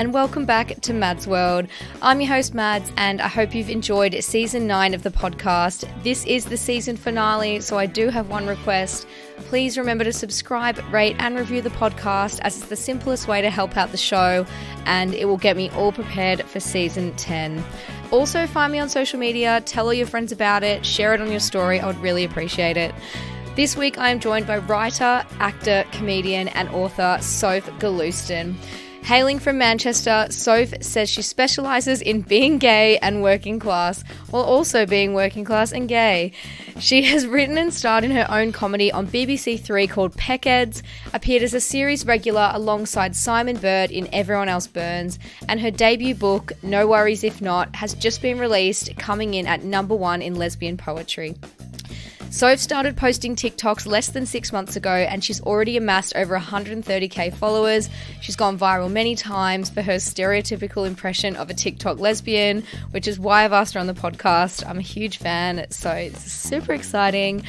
and welcome back to Mads World. I'm your host Mads, and I hope you've enjoyed season 9 of the podcast. This is the season finale, so I do have one request. Please remember to subscribe, rate and review the podcast, as it's the simplest way to help out the show, and it will get me all prepared for season 10. Also find me on social media, tell all your friends about it, share it on your story. I would really appreciate it. This week I am joined by writer, actor, comedian and author Soph Galuston. Hailing from Manchester, Soph says she specialises in being gay and working class, while also being working class and gay. She has written and starred in her own comedy on BBC Three called Peckheads, appeared as a series regular alongside Simon Bird in Everyone Else Burns, and her debut book, No Worries If Not, has just been released, coming in at #1 in lesbian poetry. Soph started posting TikToks less than 6 months ago, and she's already amassed over 130k followers. She's gone viral many times for her stereotypical impression of a TikTok lesbian, which is why I've asked her on the podcast. I'm a huge fan, so it's super exciting.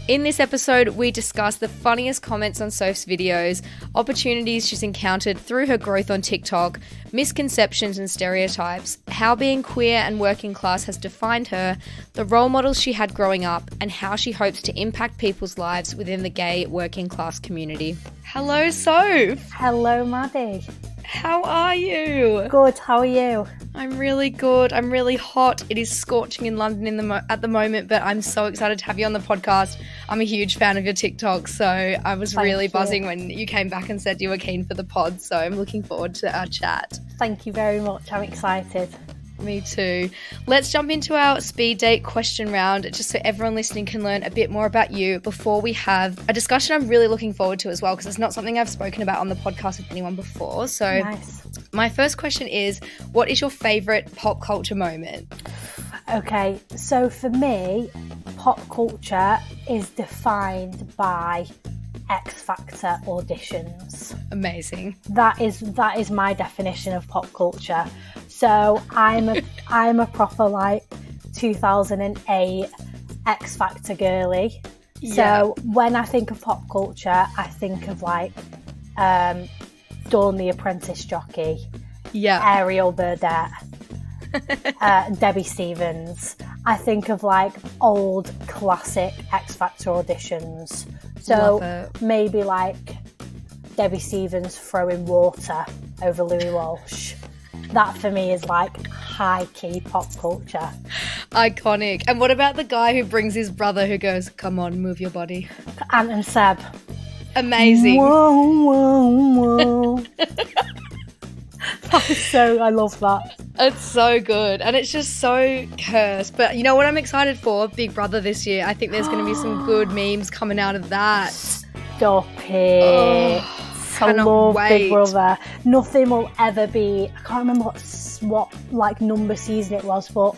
In this episode, we discuss the funniest comments on Soph's videos, opportunities she's encountered through her growth on TikTok, misconceptions and stereotypes, how being queer and working class has defined her, the role models she had growing up, and how she hopes to impact people's lives within the gay working class community. Hello, Soph. Hello, Maddie. How are you? Good, how are you? I'm really good. I'm really hot. It is scorching in London at the moment, but I'm so excited to have you on the podcast. I'm a huge fan of your TikTok, so I was really buzzing when you came back and said you were keen for the pod, so I'm looking forward to our chat. Thank you very much. I'm excited. Me too. Let's jump into our speed date question round, just so everyone listening can learn a bit more about you before we have a discussion I'm really looking forward to as well, because it's not something I've spoken about on the podcast with anyone before. So nice. My first question is, what is your favourite pop culture moment? Okay, so for me, pop culture is defined by X Factor auditions. Amazing. That is my definition of pop culture. So I'm a proper like 2008 X Factor girly. So when I think of pop culture, I think of like Dawn the Apprentice jockey, Ariel Burdett, Debbie Stevens. I think of like old classic X Factor auditions. So maybe like Debbie Stevens throwing water over Louis Walsh. That for me is like high key pop culture. Iconic. And what about the guy who brings his brother who goes, "Come on, move your body"? Ant and Seb. Amazing. Whoa, whoa, whoa. I love that. It's so good. And it's just so cursed. But you know what I'm excited for? Big Brother this year. I think there's going to be some good memes coming out of that. Stop it. I love Big Brother. Nothing will ever be. I can't remember what like number season it was, but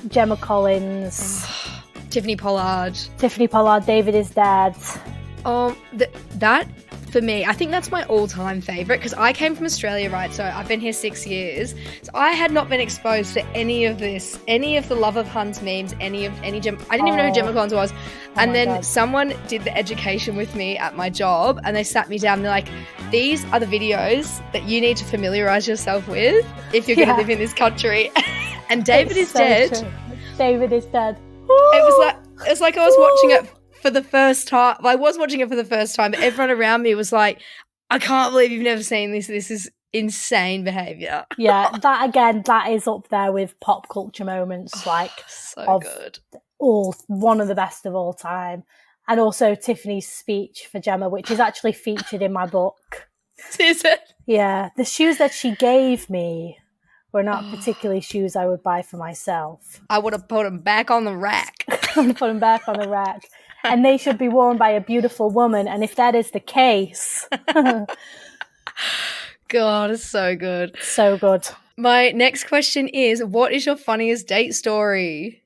Gemma Collins, Tiffany Pollard, David is Dead. That for me, I think that's my all-time favourite, because I came from Australia, right? So I've been here 6 years. So I had not been exposed to any of this, any of the Love of Huns memes, I didn't even know who Gemma Collins was. And then God. Someone did the education with me at my job, and they sat me down and they're like, these are the videos that you need to familiarise yourself with if you're going to live in this country. And David is dead. True. David is dead. It was like I was watching it for the first time. I was watching it for the first time, but everyone around me was like, I can't believe you've never seen this. This is insane behaviour. Yeah, that is up there with pop culture moments. Like, so good. One of the best of all time. And also Tiffany's speech for Gemma, which is actually featured in my book. Is it? Yeah. The shoes that she gave me were not particularly shoes I would buy for myself. I would have put them back on the rack. And they should be worn by a beautiful woman. And if that is the case... God, it's so good. So good. My next question is, what is your funniest date story?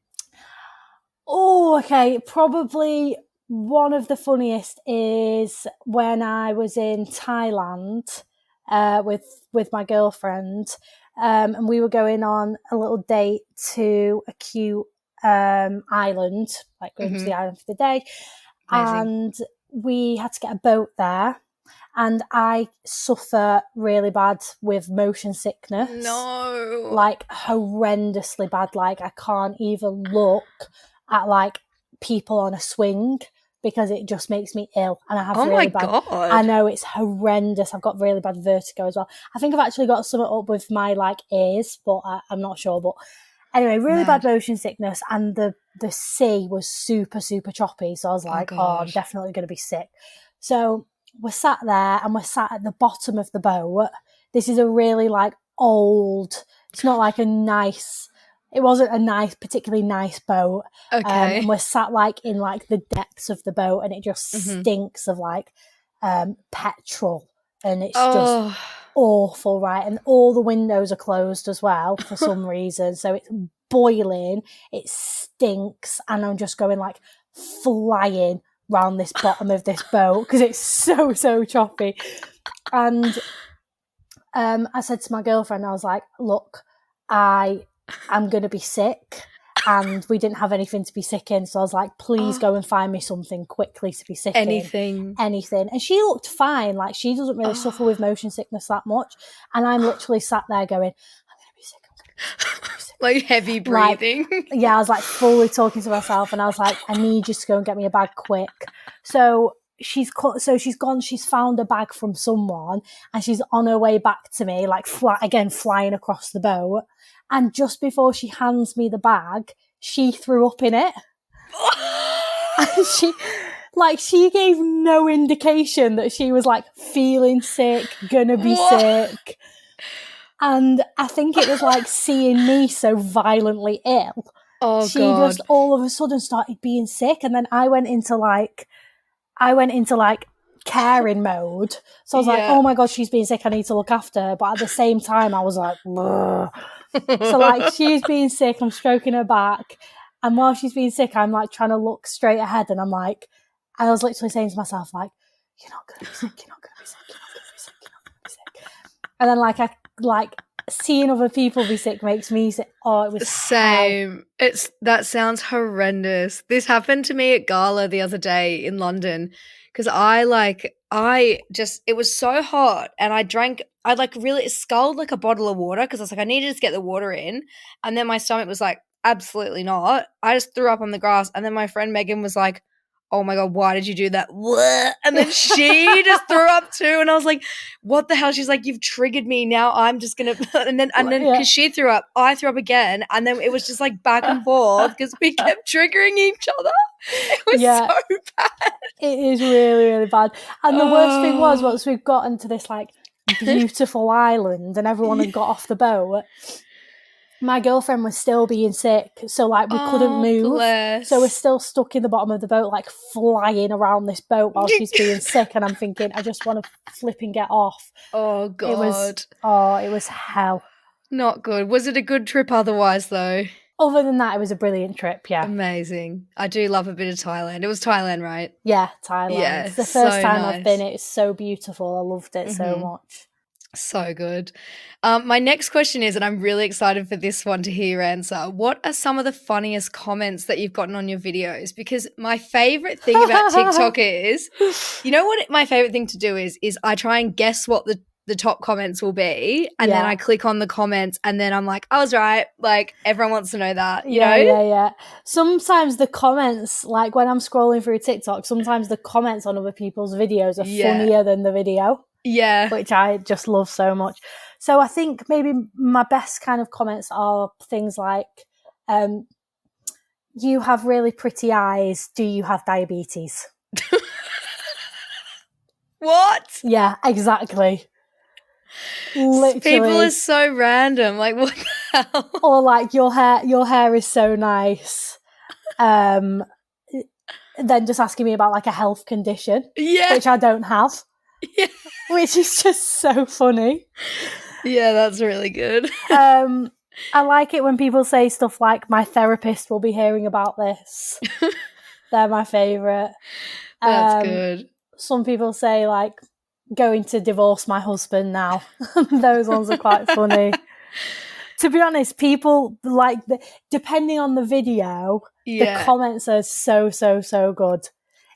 Oh, okay. Probably one of the funniest is when I was in Thailand with my girlfriend, and we were going on a little date to a cute island, like going to the island for the day. Amazing. And we had to get a boat there. And I suffer really bad with motion sickness. No. Like horrendously bad. Like I can't even look at like people on a swing because it just makes me ill. And I have really bad. God. I know, it's horrendous. I've got really bad vertigo as well. I think I've actually got something up with my like ears, but I'm not sure. But anyway, really bad motion sickness, and the sea was super, super choppy. So I was like, I'm definitely going to be sick. So we're sat there and we're sat at the bottom of the boat. This is a really like old, it's not like it wasn't a nice, particularly nice boat. Okay. And we're sat like in like the depths of the boat, and it just stinks of like petrol, and it's just awful, right? And all the windows are closed as well for some reason. So it's boiling, it stinks, and I'm just going like flying round this bottom of this boat because it's so, so choppy. And I said to my girlfriend, I was like, look, I'm going to be sick, and we didn't have anything to be sick in. So I was like, please go and find me something quickly to be sick in. Anything. And she looked fine. Like, she doesn't really suffer with motion sickness that much. And I'm literally sat there going, I'm going to be sick. Like heavy breathing. Like, yeah, I was like fully talking to myself, and I was like, I need you to go and get me a bag quick. So she's gone, she's found a bag from someone, and she's on her way back to me, like flying across the boat. And just before she hands me the bag, she threw up in it. And she gave no indication that she was like feeling sick, gonna be sick. And I think it was like seeing me so violently ill. She just all of a sudden started being sick. And then I went into like caring mode. So I was like, oh my God, she's being sick. I need to look after her. But at the same time, I was like, ugh. So like she's being sick, I'm stroking her back. And while she's being sick, I'm like trying to look straight ahead. And I was literally saying to myself, like, you're not going to be sick. You're not going to be sick. You're not going to be sick. You're not going to be sick. And then seeing other people be sick makes me sick. Oh, it was same. That sounds horrendous. This happened to me at Gala the other day in London, because it was so hot, and it sculled like a bottle of water because I was like, I need to just get the water in. And then my stomach was like, absolutely not. I just threw up on the grass. And then my friend Megan was like, oh my God, why did you do that? And then she just threw up too. And I was like, what the hell? She's like, you've triggered me. Now I'm just going to, and then because she threw up, I threw up again. And then it was just like back and forth because we kept triggering each other. It was so bad. It is really, really bad. And the worst thing was, once we've gotten to this like beautiful island and everyone had got off the boat, my girlfriend was still being sick, so like we couldn't move. Bless. So we're still stuck in the bottom of the boat, like flying around this boat while she's being sick. And I'm thinking, I just want to flip and get off. Oh God. It was hell. Not good. Was it a good trip otherwise though? Other than that, it was a brilliant trip, yeah. Amazing. I do love a bit of Thailand. It was Thailand, right? Yeah, Thailand. Yeah, it's the first time nice. I've been. It's so beautiful. I loved it so much. So good. My next question is, and I'm really excited for this one to hear your answer, what are some of the funniest comments that you've gotten on your videos? Because my favorite thing about TikTok is, you know what my favorite thing to do is I try and guess what the top comments will be, and then I click on the comments, and then I'm like, I was right. Like, everyone wants to know that, you know? Yeah. Sometimes the comments, like when I'm scrolling through TikTok, sometimes the comments on other people's videos are funnier than the video. Yeah. Which I just love so much. So I think maybe my best kind of comments are things like, you have really pretty eyes. Do you have diabetes? What? Yeah, exactly. Literally. People are so random. Like, what the hell? Or like, your hair is so nice. Then just asking me about like a health condition. Yeah. Which I don't have. Yeah. Which is just so funny. Yeah, that's really good. I like it when people say stuff like, my therapist will be hearing about this. They're my favourite. That's good. Some people say like, going to divorce my husband now. Those ones are quite funny. To be honest, people like, depending on the video, the comments are so good.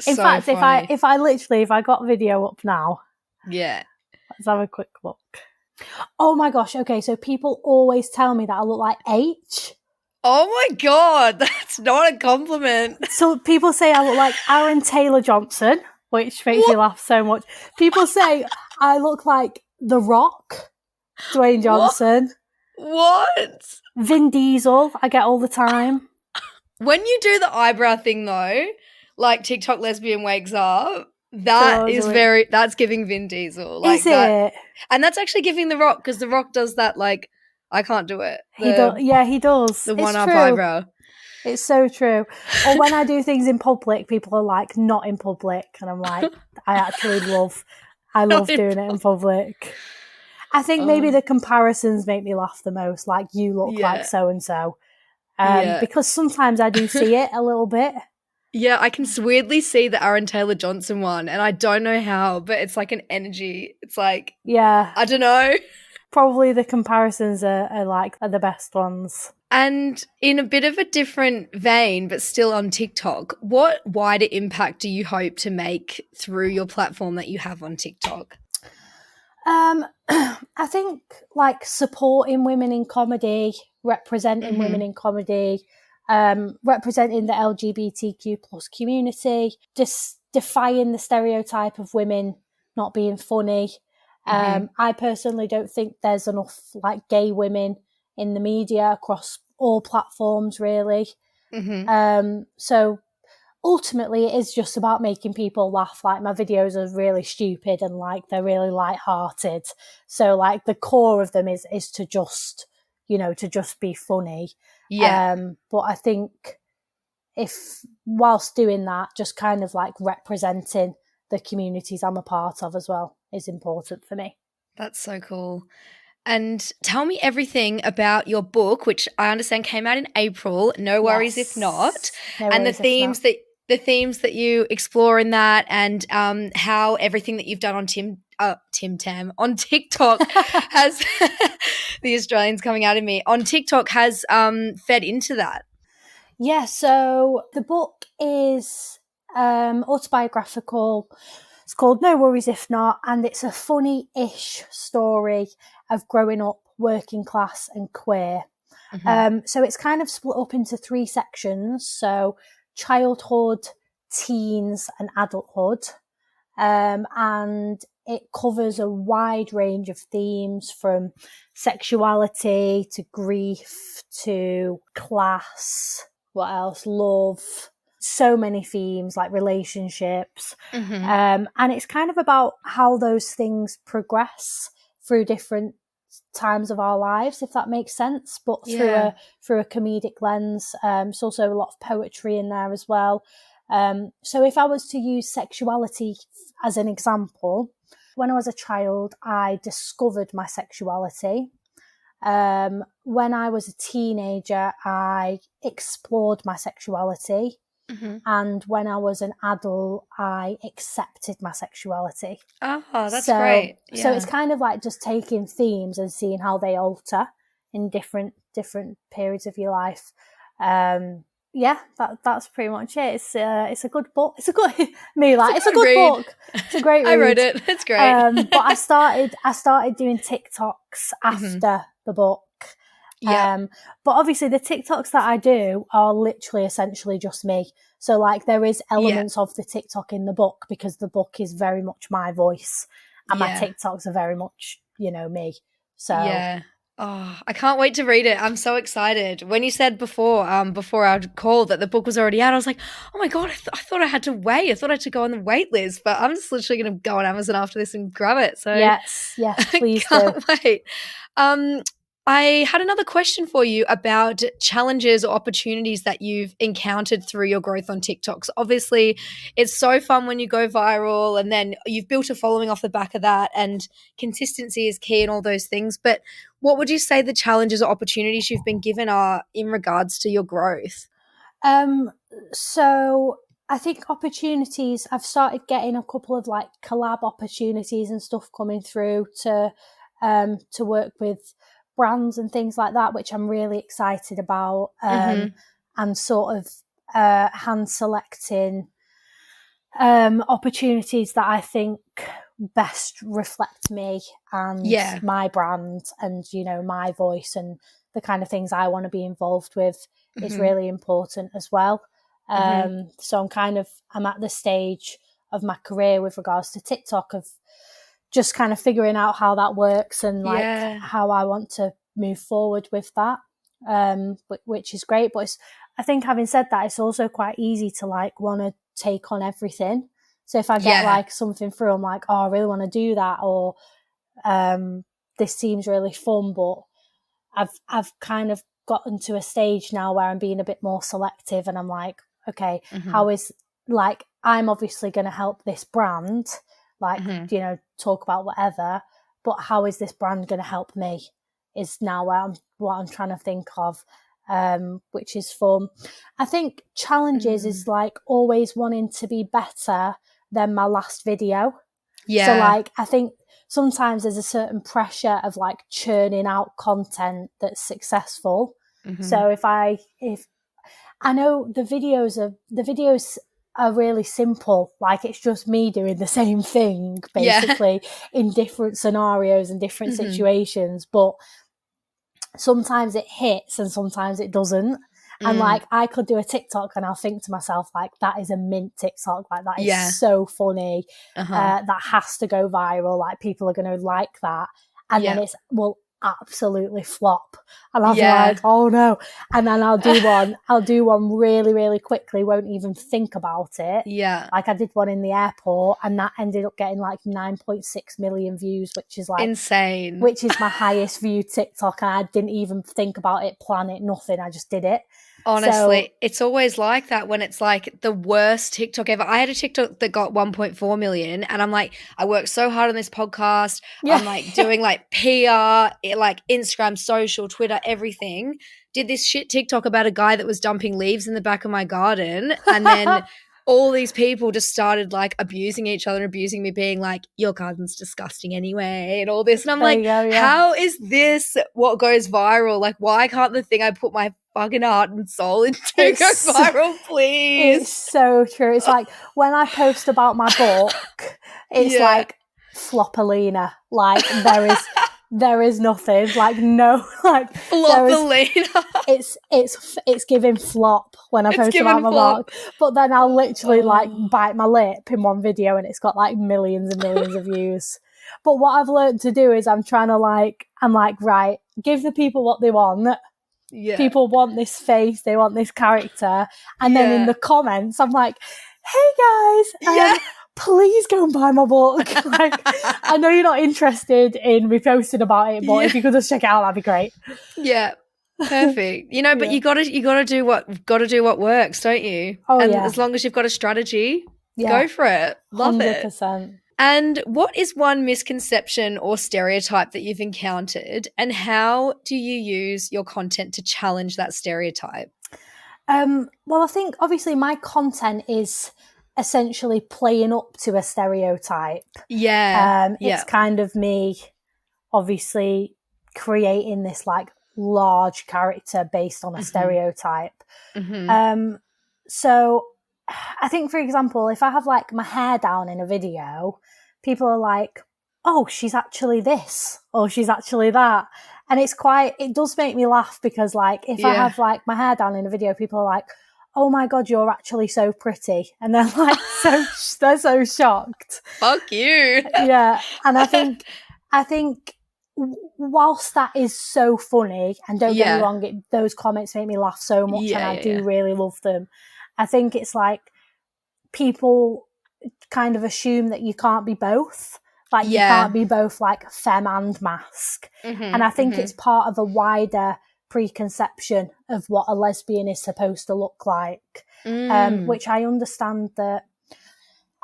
In fact, if I got video up now, Yeah. Let's have a quick look. Oh my gosh. Okay, so people always tell me that I look like H. Oh my God, that's not a compliment. So people say I look like Aaron Taylor Johnson, which makes me laugh so much. People say I look like The Rock, Dwayne Johnson. What? Vin Diesel, I get all the time. When you do the eyebrow thing though, like TikTok lesbian wakes up, that's giving Vin Diesel. Like is it? And that's actually giving The Rock, because The Rock does that, like, I can't do it. He does. Yeah, he does. The one-up eyebrow. It's so true. Or when I do things in public, people are like, not in public. And I'm like, I love doing it in public. I think maybe the comparisons make me laugh the most. Like, you look like so-and-so. Because sometimes I do see it a little bit. Yeah, I can weirdly see the Aaron Taylor Johnson one, and I don't know how, but it's like an energy. It's like, I don't know. Probably the comparisons are the best ones. And in a bit of a different vein, but still on TikTok, what wider impact do you hope to make through your platform that you have on TikTok? I think like supporting women in comedy, representing women in comedy, representing the LGBTQ plus community, just defying the stereotype of women not being funny. I personally don't think there's enough like gay women in the media across all platforms, really. So ultimately it is just about making people laugh. Like, my videos are really stupid and like they're really light-hearted. So like the core of them is to just, to just be funny. But I think if whilst doing that, just kind of like representing the communities I'm a part of as well is important for me. That's so cool. And tell me everything about your book, which I understand came out in April. No worries if not. And the themes that you explore in that, and how everything that you've done on on TikTok has the Australians coming out of me on TikTok has fed into that. Yeah, so the book is autobiographical. It's called No Worries If Not, and it's a funny-ish story of growing up working class and queer. So it's kind of split up into 3 sections. So childhood, teens and adulthood. And it covers a wide range of themes, from sexuality to grief to class, what else, love, so many themes like relationships. And it's kind of about how those things progress through different times of our lives, if that makes sense, but through a comedic lens. There's also a lot of poetry in there as well. So if I was to use sexuality as an example, when I was a child, I discovered my sexuality. When I was a teenager, I explored my sexuality. And when I was an adult, I accepted my sexuality. Oh, that's great. Yeah. So it's kind of like just taking themes and seeing how they alter in different periods of your life. That's pretty much it. It's a good book. It's a good it's a good book. It's a great read. I wrote it. It's great. But I started doing TikToks after the book. But obviously the TikToks that I do are literally essentially just me. So like there is elements of the TikTok in the book, because the book is very much my voice and my TikToks are very much, me. So oh, I can't wait to read it. I'm so excited. When you said before our call that the book was already out, I was like, oh my God, I thought I had to wait. I thought I had to go on the wait list, but I'm just literally going to go on Amazon after this and grab it. So yes, please can't wait. I had another question for you about challenges or opportunities that you've encountered through your growth on TikTok. So obviously, it's so fun when you go viral, and then you've built a following off the back of that, and consistency is key and all those things. But what would you say the challenges or opportunities you've been given are in regards to your growth? So I think opportunities, I've started getting a couple of like collab opportunities and stuff coming through to work with brands and things like that, which I'm really excited about, and sort of hand selecting opportunities that I think best reflect me and my brand and, you know, my voice and the kind of things I want to be involved with is really important as well. So I'm at the stage of my career with regards to TikTok of just kind of figuring out how that works and like how I want to move forward with that, which is great. But I think having said that, it's also quite easy to like want to take on everything. So if I get like something through, I'm like, oh, I really want to do that, or this seems really fun. But I've kind of gotten to a stage now where I'm being a bit more selective, and I'm like, okay, how is, like, I'm obviously going to help this brand, like, you know, talk about whatever, but how is this brand going to help me is now what I'm trying to think of, which is fun. I think challenges is like always wanting to be better than my last video. So like, I think sometimes there's a certain pressure of like churning out content that's successful. So if I know the videos are really simple, like it's just me doing the same thing basically in different scenarios and different situations, but sometimes it hits and sometimes it doesn't. And like, I could do a TikTok and I'll think to myself, like, that is a mint TikTok. Like, that is so funny. That has to go viral. Like, people are going to like that. And then it will absolutely flop. And I'll be like, oh no. And then I'll do one really, really quickly, won't even think about it. Like, I did one in the airport and that ended up getting like 9.6 million views, which is like insane. Which is my highest viewed TikTok. And I didn't even think about it, plan it, nothing. I just did it. Honestly, it's always like that when it's like the worst TikTok ever. I had a TikTok that got 1.4 million and I'm like, I worked so hard on this podcast. I'm like doing like PR, like Instagram, social, Twitter, everything. Did this shit TikTok about a guy that was dumping leaves in the back of my garden. And then all these people just started like abusing each other and abusing me, being like, your garden's disgusting anyway and all this. And I'm like, how is this what goes viral? Like, why can't the thing I put my fucking heart and soul into go viral, please? It's so true. It's like when I post about my book, it's like Flopalina. Like there is nothing. Like no, like Flopalina. It's giving flop when I post about my book. But then I'll literally like bite my lip in one video and it's got like millions and millions of views. But what I've learned to do is I'm like, right, give the people what they want. People want this face, they want this character, and then in the comments I'm like, hey guys, please go and buy my book. Like, I know you're not interested in me posting about it, but if you could just check it out, that'd be great. Perfect. You know, but you gotta do what works, don't you? As long as you've got a strategy, go for it. Love 100%. it. And what is one misconception or stereotype that you've encountered, and how do you use your content to challenge that stereotype? Well, I think obviously my content is essentially playing up to a stereotype. It's kind of me obviously creating this like large character based on a stereotype. So I think, for example, if I have like my hair down in a video, people are like, oh, she's actually this, or she's actually that. And it does make me laugh because like, if I have like my hair down in a video, people are like, oh my God, you're actually so pretty. And they're like, they're so shocked. Fuck you. And I think whilst that is so funny, and don't get me wrong, those comments make me laugh so much and I do really love them. I think it's like people kind of assume that you can't be both. Like you can't be both like femme and mask. And I think it's part of a wider preconception of what a lesbian is supposed to look like, which I understand that,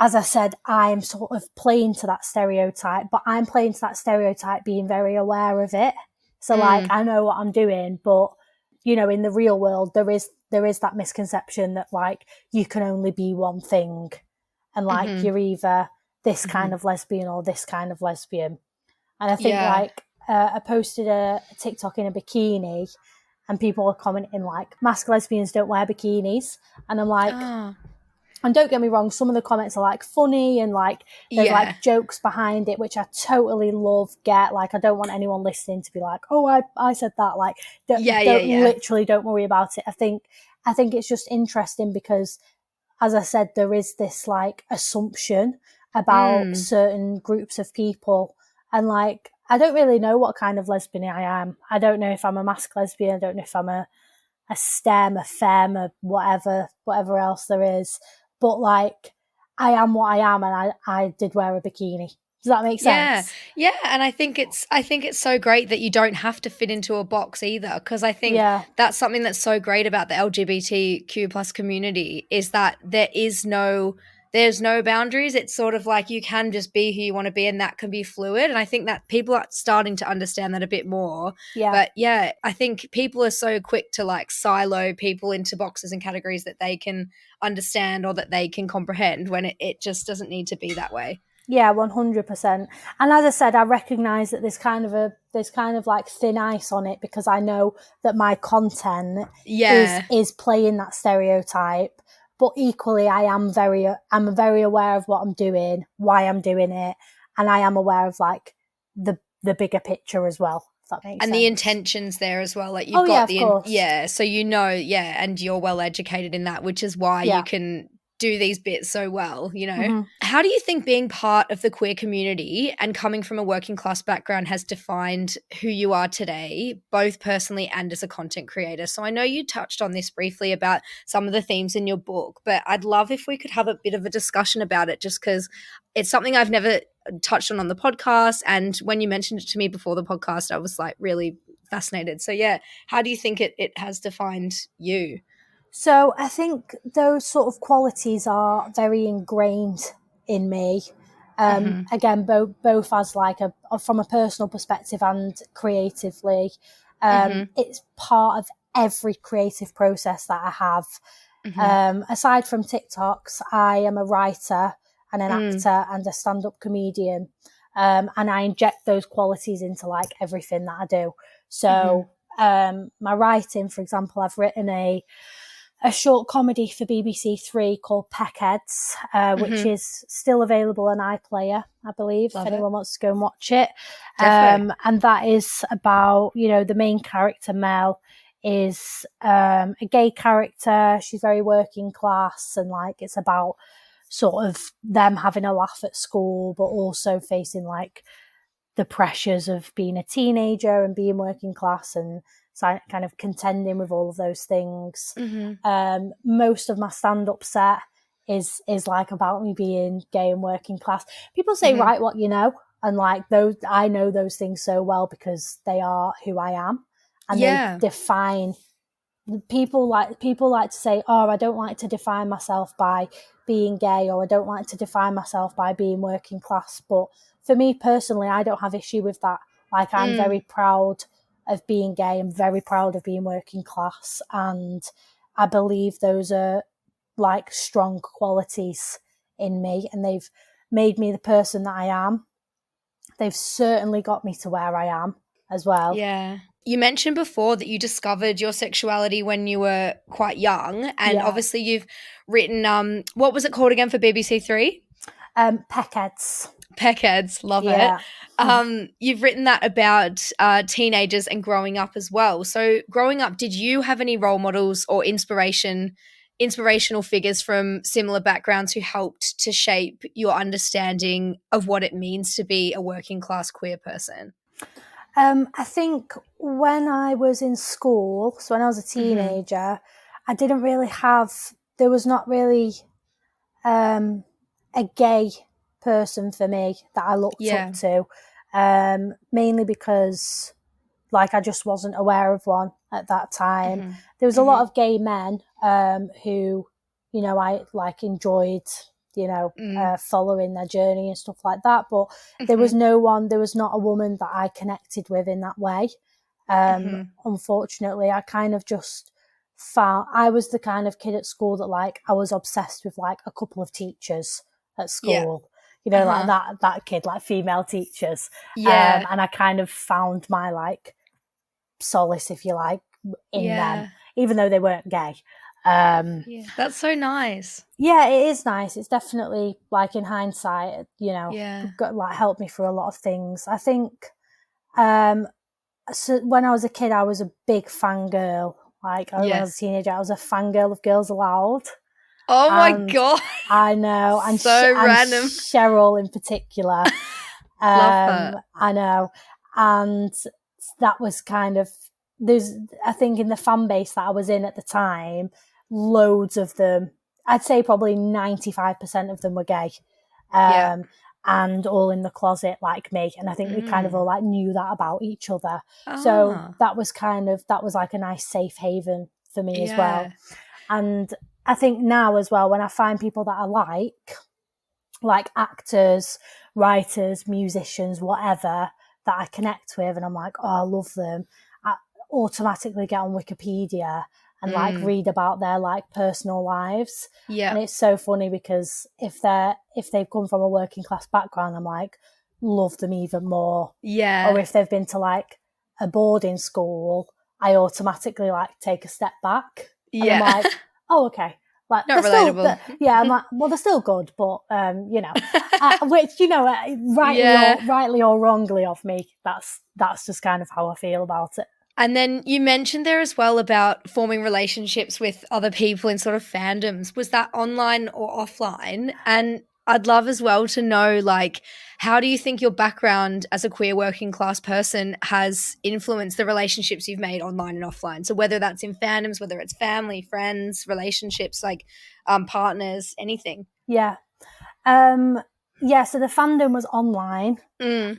as I said, I'm sort of playing to that stereotype, but I'm playing to that stereotype being very aware of it. So like, I know what I'm doing, but you know, in the real world, there is that misconception that like you can only be one thing, and like you're either this kind of lesbian or this kind of lesbian. And I think like I posted a TikTok in a bikini, and people are commenting like, masked lesbians don't wear bikinis, and I'm like, And don't get me wrong, some of the comments are like funny and like there's like jokes behind it, which I totally get. Like, I don't want anyone listening to be like, oh, I said that. Like, literally don't worry about it. I think it's just interesting because, as I said, there is this like assumption about certain groups of people. And like, I don't really know what kind of lesbian I am. I don't know if I'm a mask lesbian. I don't know if I'm a STEM, a femme, a whatever else there is. But like, I am what I am, and I did wear a bikini. Does that make sense? Yeah. And I think it's so great that you don't have to fit into a box either, because I think that's something that's so great about the LGBTQ plus community, is that there's no boundaries. It's sort of like you can just be who you want to be, and that can be fluid. And I think that people are starting to understand that a bit more. Yeah. But yeah, I think people are so quick to like silo people into boxes and categories that they can understand or that they can comprehend, when it just doesn't need to be that way. Yeah, 100%. And as I said, I recognise that there's kind of like thin ice on it, because I know that my content is playing that stereotype. But equally, I'm very aware of what I'm doing, why I'm doing it, and I am aware of like the bigger picture as well. If that makes sense. And the intentions there as well. Like you've got so you know, and you're well educated in that, which is why you can do these bits so well, you know. Mm-hmm. How do you think being part of the queer community and coming from a working class background has defined who you are today, both personally and as a content creator? So I know you touched on this briefly about some of the themes in your book, but I'd love if we could have a bit of a discussion about it, just because it's something I've never touched on the podcast. And when you mentioned it to me before the podcast, I was like really fascinated. So yeah, how do you think it has defined you? So I think those sort of qualities are very ingrained in me. Again, both as like from a personal perspective and creatively. It's part of every creative process that I have. Aside from TikToks, I am a writer and an actor and a stand-up comedian. And I inject those qualities into like everything that I do. So my writing, for example, I've written a short comedy for BBC Three called Peckheads, which is still available on iPlayer, I believe, if anyone wants to go and watch it. And that is about, you know, the main character, Mel, is a gay character. She's very working class, and like it's about sort of them having a laugh at school, but also facing like the pressures of being a teenager and being working class, and kind of contending with all of those things. Most of my stand-up set is like about me being gay and working class. People say, write what you know, and like those, I know those things so well because they are who I am, and they define. People like to say, oh, I don't like to define myself by being gay, or I don't like to define myself by being working class. But for me personally, I don't have issue with that. Like, I'm very proud of being gay. I'm very proud of being working class. And I believe those are like strong qualities in me, and they've made me the person that I am. They've certainly got me to where I am as well. Yeah. You mentioned before that you discovered your sexuality when you were quite young, and obviously you've written, what was it called again for BBC Three? Peckheads. Peckheads, love it. You've written that about teenagers and growing up as well. So growing up, did you have any role models or inspirational figures from similar backgrounds who helped to shape your understanding of what it means to be a working class queer person? I think when I was in school, so when I was a teenager, I didn't really there was not really a gay person for me that I looked up to, mainly because like I just wasn't aware of one at that time. There was a lot of gay men who, you know, I like enjoyed, you know, following their journey and stuff like that. But there was not a woman that I connected with in that way. Unfortunately, I kind of just found, I was the kind of kid at school that like, I was obsessed with like a couple of teachers at school, you know, like that kid, like female teachers. And I kind of found my like solace, if you like, in them, even though they weren't gay. That's so nice. Yeah, it is nice. It's definitely, like, in hindsight, helped me through a lot of things. I think so when I was a kid, I was a big fangirl. Like, when I was a teenager, I was a fangirl of Girls Aloud. Oh my God. I know. And so random. And Cheryl in particular. Love her. I know. And that was kind of, I think in the fan base that I was in at the time, loads of them, I'd say probably 95% of them were gay. And all in the closet like me. And I think we kind of all like knew that about each other. So that was like a nice safe haven for me as well. And I think now as well, when I find people that I like actors, writers, musicians, whatever, that I connect with, and I'm like, oh, I love them, I automatically get on Wikipedia and like read about their like personal lives. And it's so funny because if they've come from a working class background, I'm like, love them even more. Or if they've been to like a boarding school, I automatically like take a step back. And I'm like, oh, okay. Like, not relatable. I'm like, well, they're still good, but which, rightly or wrongly of me, that's just kind of how I feel about it. And then you mentioned there as well about forming relationships with other people in sort of fandoms. Was that online or offline? And I'd love as well to know, like, how do you think your background as a queer working class person has influenced the relationships you've made online and offline? So whether that's in fandoms, whether it's family, friends, relationships, like partners, anything. Yeah. So the fandom was online. And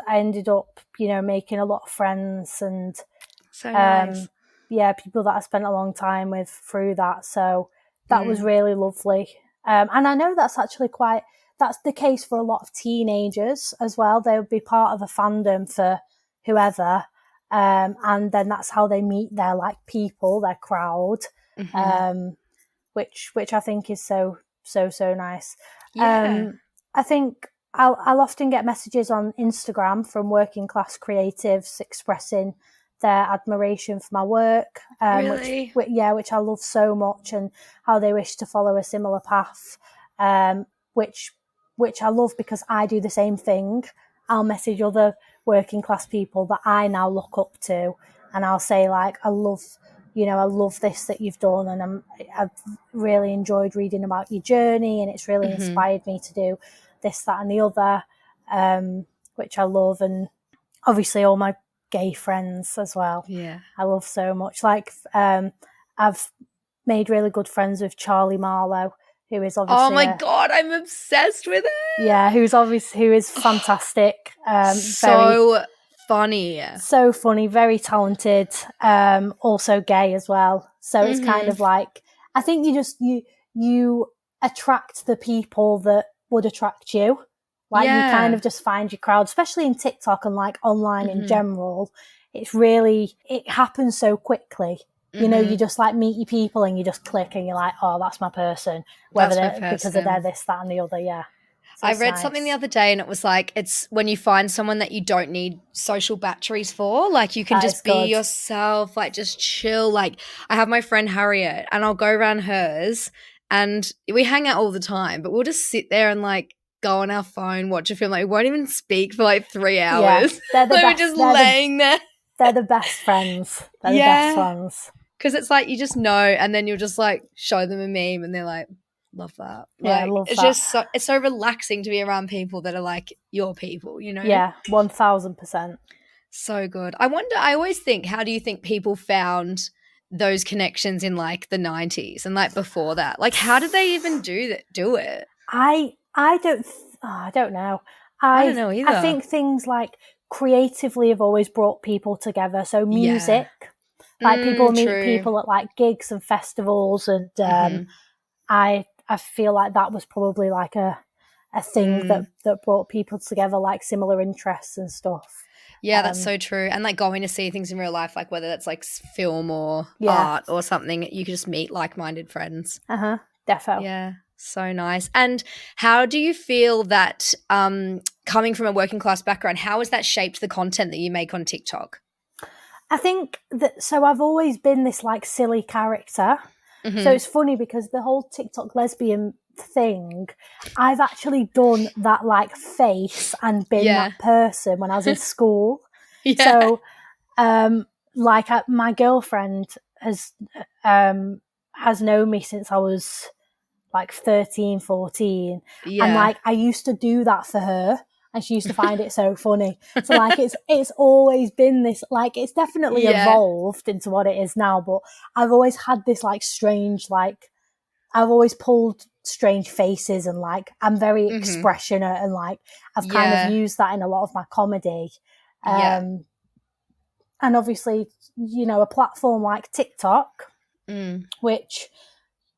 I ended up, making a lot of friends and so nice. People that I spent a long time with through that. So that was really lovely. And I know that's the case for a lot of teenagers as well. They would be part of a fandom for whoever. And then that's how they meet their like people, their crowd, which I think is so nice. I think I'll often get messages on Instagram from working class creatives expressing their admiration for my work, really? which I love so much, and how they wish to follow a similar path, which I love because I do the same thing. I'll message other working class people that I now look up to, and I'll say like, I love this that you've done, and I've really enjoyed reading about your journey, and it's really inspired me to do this, that, and the other, which I love. And obviously all my gay friends as well. Yeah. I love so much. Like, I've made really good friends with Charlie Marlowe, who is obviously oh my God, I'm obsessed with it. Yeah, who is fantastic. So funny. So funny, very talented, also gay as well. So it's kind of like, I think you attract the people that would attract you. Like, you kind of just find your crowd, especially in TikTok and like online in general. It happens so quickly. You just like meet your people and you just click and you're like, oh, that's my person. Because they're this, that, and the other. Yeah. So I read something the other day and it was like, it's when you find someone that you don't need social batteries for, like you can just be yourself, like just chill. Like, I have my friend Harriet and I'll go around hers and we hang out all the time, but we'll just sit there and like go on our phone, watch a film. Like, we won't even speak for like 3 hours. Yeah, we're just laying there. They're the best friends. They're the best ones. Because it's like you just know, and then you'll just like show them a meme and they're like, love that. Like, I love it's that. just it's so relaxing to be around people that are like your people, Yeah, 1000%. So good. I always think, how do you think people found those connections in like the 90s and like before that? Like, how did they even do it? I don't know. I don't know either. I think things like creatively have always brought people together. So music, like people meet people at like gigs and festivals, and I feel like that was probably like a thing that brought people together, like similar interests and stuff. Yeah, that's so true. And like going to see things in real life, like whether that's like film or art or something, you could just meet like-minded friends. Defo. Yeah, so nice. And how do you feel that coming from a working class background, how has that shaped the content that you make on TikTok? I think that, so I've always been this like silly character. So it's funny because the whole TikTok lesbian thing, I've actually done that like face and been that person when I was in school. So, like my girlfriend has known me since I was like 13, 14. And like, I used to do that for her. And she used to find it so funny. So like, it's always been this, like, it's definitely evolved into what it is now. But I've always had this like strange, like, I've always pulled strange faces, and like, I'm very expressionate, and like, I've kind of used that in a lot of my comedy. And obviously, you know, a platform like TikTok, which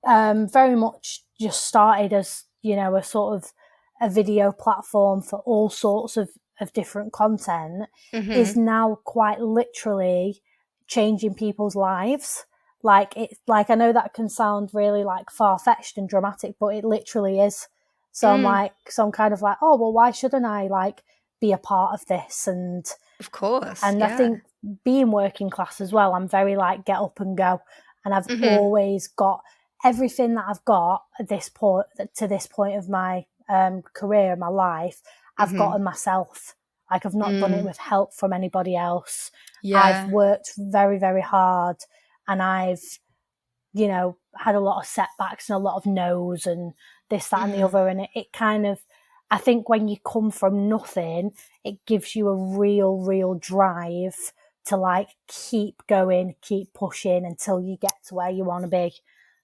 very much just started as, you know, a sort of a video platform for all sorts of different content, is now quite literally changing people's lives. Like, it's like, I know that can sound really like far-fetched and dramatic, but it literally is. So I'm kind of like, oh, well, why shouldn't I like be a part of this? And of course. And I think being working class as well, I'm very like get up and go. And I've always got everything that I've got at this point, to this point of my career, my life, I've gotten myself. Like, I've not done it with help from anybody else. I've worked very, very hard, and I've, you know, had a lot of setbacks and a lot of no's and this, that and the other. And it kind of, I think when you come from nothing, it gives you a real drive to like keep going, keep pushing until you get to where you want to be.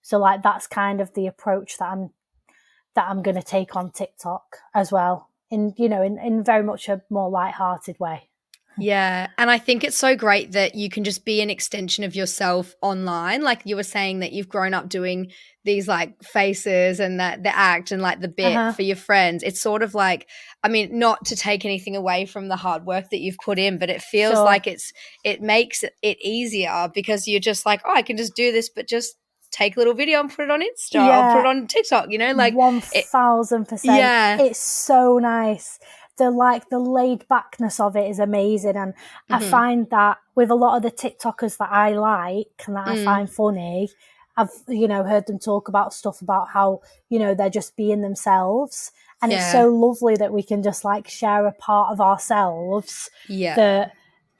So like, that's kind of the approach that I'm going to take on TikTok as well, in, you know, in very much a more lighthearted way. Yeah. And I think it's so great that you can just be an extension of yourself online. Like you were saying that you've grown up doing these like faces and that the act and like the bit for your friends. It's sort of like, I mean, not to take anything away from the hard work that you've put in, but it feels like it makes it easier, because you're just like, oh, I can just do this, but just take a little video and put it on Insta or put it on TikTok, you know, like 1000%. Yeah. It's so nice. The laid backness of it is amazing. And I find that with a lot of the TikTokers that I like and that I find funny, I've, you know, heard them talk about stuff about how, you know, they're just being themselves. And it's so lovely that we can just like share a part of ourselves that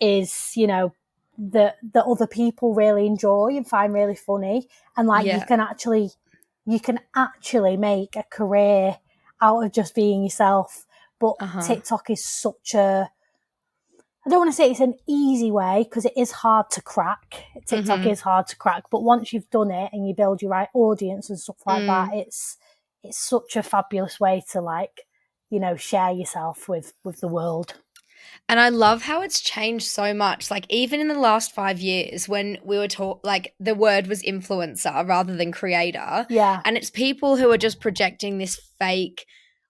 is, you know, that other people really enjoy and find really funny. And like, you can actually make a career out of just being yourself. But TikTok is such a, I don't want to say it's an easy way, because it is hard to crack. TikTok is hard to crack. But once you've done it and you build your right audience and stuff like that, it's such a fabulous way to like, you know, share yourself with the world. And I love how it's changed so much. Like, even in the last 5 years, when we were like, the word was influencer rather than creator. Yeah. And it's people who are just projecting this fake,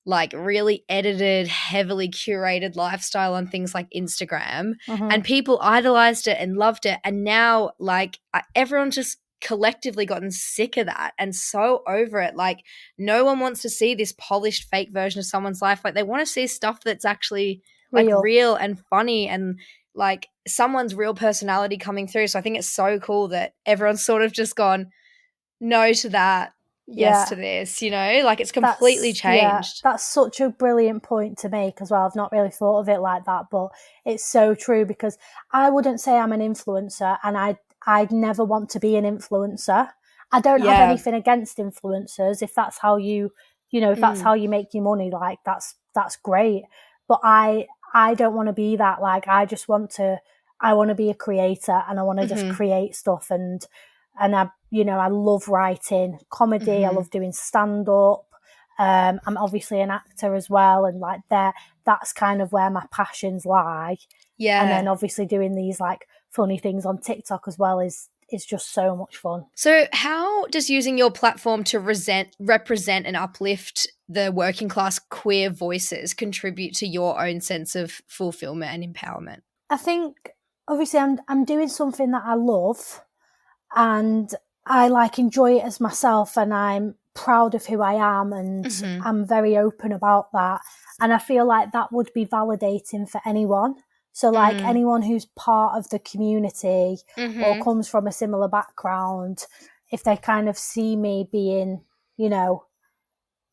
like really edited, heavily curated lifestyle on things like Instagram. And people idolized it and loved it. And now like everyone's just collectively gotten sick of that and so over it. Like, no one wants to see this polished fake version of someone's life. Like, they want to see stuff that's actually like real and funny and like someone's real personality coming through. So I think it's so cool that everyone's sort of just gone no to that, yes to this, you know, like it's completely changed. That's such a brilliant point to make as well. I've not really thought of it like that, but it's so true, because I wouldn't say I'm an influencer, and I'd never want to be an influencer. I don't have anything against influencers. If that's how you know, if that's how you make your money, like that's great. But I don't want to be that. Like, I want to be a creator, and I want to just create stuff. And I, you know, I love writing comedy. I love doing stand up. I'm obviously an actor as well. And like that's kind of where my passions lie. Yeah. And then obviously doing these like funny things on TikTok as well is just so much fun. So how does using your platform to represent and uplift the working class queer voices contribute to your own sense of fulfillment and empowerment? I think obviously I'm doing something that I love, and I like enjoy it as myself, and I'm proud of who I am, and I'm very open about that. And I feel like that would be validating for anyone. So like anyone who's part of the community or comes from a similar background, if they kind of see me being, you know,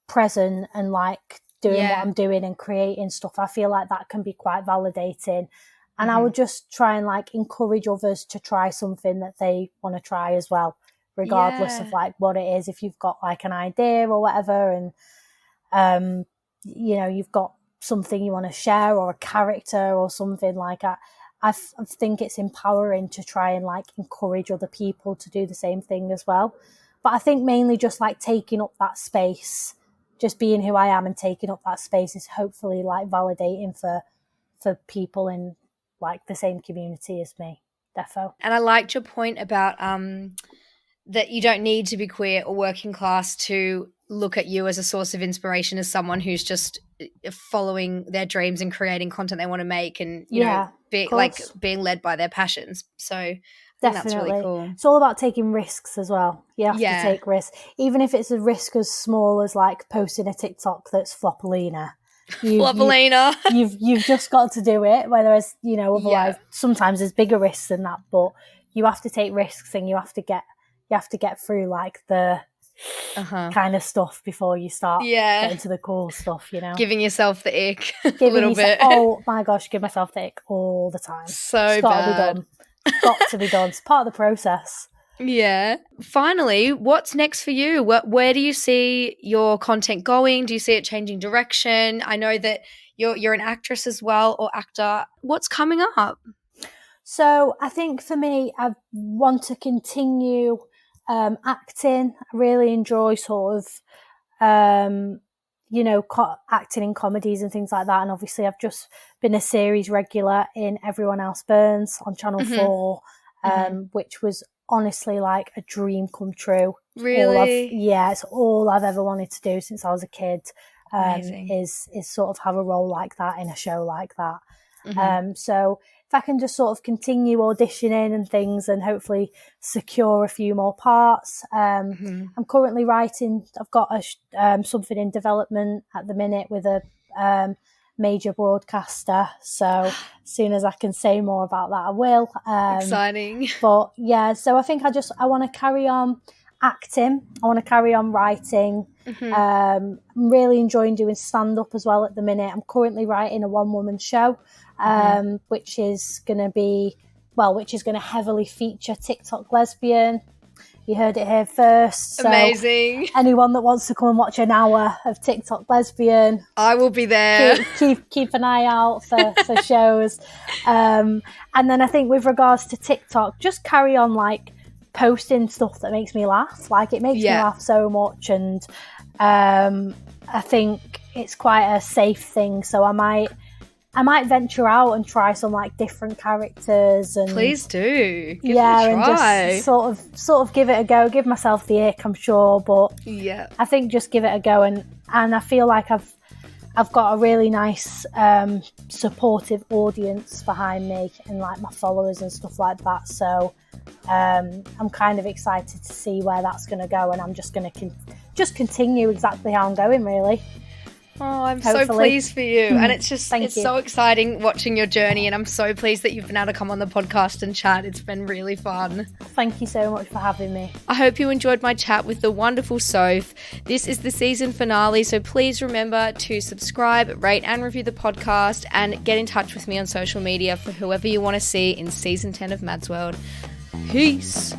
present and like doing what I'm doing and creating stuff, I feel like that can be quite validating. And I would just try and like encourage others to try something that they want to try as well, regardless of like what it is. If you've got like an idea or whatever, and you know, you've got something you want to share or a character or something, like I think it's empowering to try and like encourage other people to do the same thing as well. But I think mainly just like taking up that space, just being who I am and taking up that space is hopefully like validating for people in like the same community as me. Defo. And I liked your point about that you don't need to be queer or working class to look at you as a source of inspiration, as someone who's just following their dreams and creating content they want to make, and you know, being led by their passions. So I think that's really cool. It's all about taking risks as well. You have to take risks, even if it's a risk as small as like posting a TikTok that's Flopalina. You've just got to do it. Whereas, you know, otherwise sometimes there's bigger risks than that, but you have to take risks and you have to get through like the kind of stuff before you start getting to the cool stuff, you know. Giving yourself the ick a little bit. Oh my gosh, give myself the ick all the time. It's gotta be done. Got to be done. It's part of the process. Yeah. Finally, what's next for you? Where do you see your content going? Do you see it changing direction? I know that you're an actress as well, or actor. What's coming up? So I think for me, I want to continue acting. I really enjoy sort of, you know, acting in comedies and things like that. And obviously I've just been a series regular in Everyone Else Burns on Channel 4, which was honestly like a dream come true. Really? It's all I've ever wanted to do since I was a kid. Is sort of have a role like that in a show like that. So if I can just sort of continue auditioning and things and hopefully secure a few more parts. I'm currently writing. I've got something in development at the minute with a major broadcaster. So as soon as I can say more about that, I will. Exciting. But yeah, so I think I want to carry on acting. I want to carry on writing. I'm really enjoying doing stand-up as well at the minute. I'm currently writing a one-woman show, which is going to heavily feature TikTok Lesbian. You heard it here first. So amazing. Anyone that wants to come and watch an hour of TikTok Lesbian, I will be there. Keep an eye out for shows. And then I think with regards to TikTok, just carry on like posting stuff that makes me laugh. Like it makes me laugh so much, and I think it's quite a safe thing. So I might venture out and try some like different characters, and please do. Give it a try. And just sort of give it a go. Give myself the ick, I'm sure, but I think just give it a go, and I feel like I've got a really nice supportive audience behind me and like my followers and stuff like that. So I'm kind of excited to see where that's going to go, and I'm just going to just continue exactly how I'm going, really. Oh, I'm so pleased for you. And it's just, so exciting watching your journey. And I'm so pleased that you've been able to come on the podcast and chat. It's been really fun. Thank you so much for having me. I hope you enjoyed my chat with the wonderful Soph. This is the season finale. So please remember to subscribe, rate and review the podcast, and get in touch with me on social media for whoever you want to see in season 10 of Mad's World. Peace.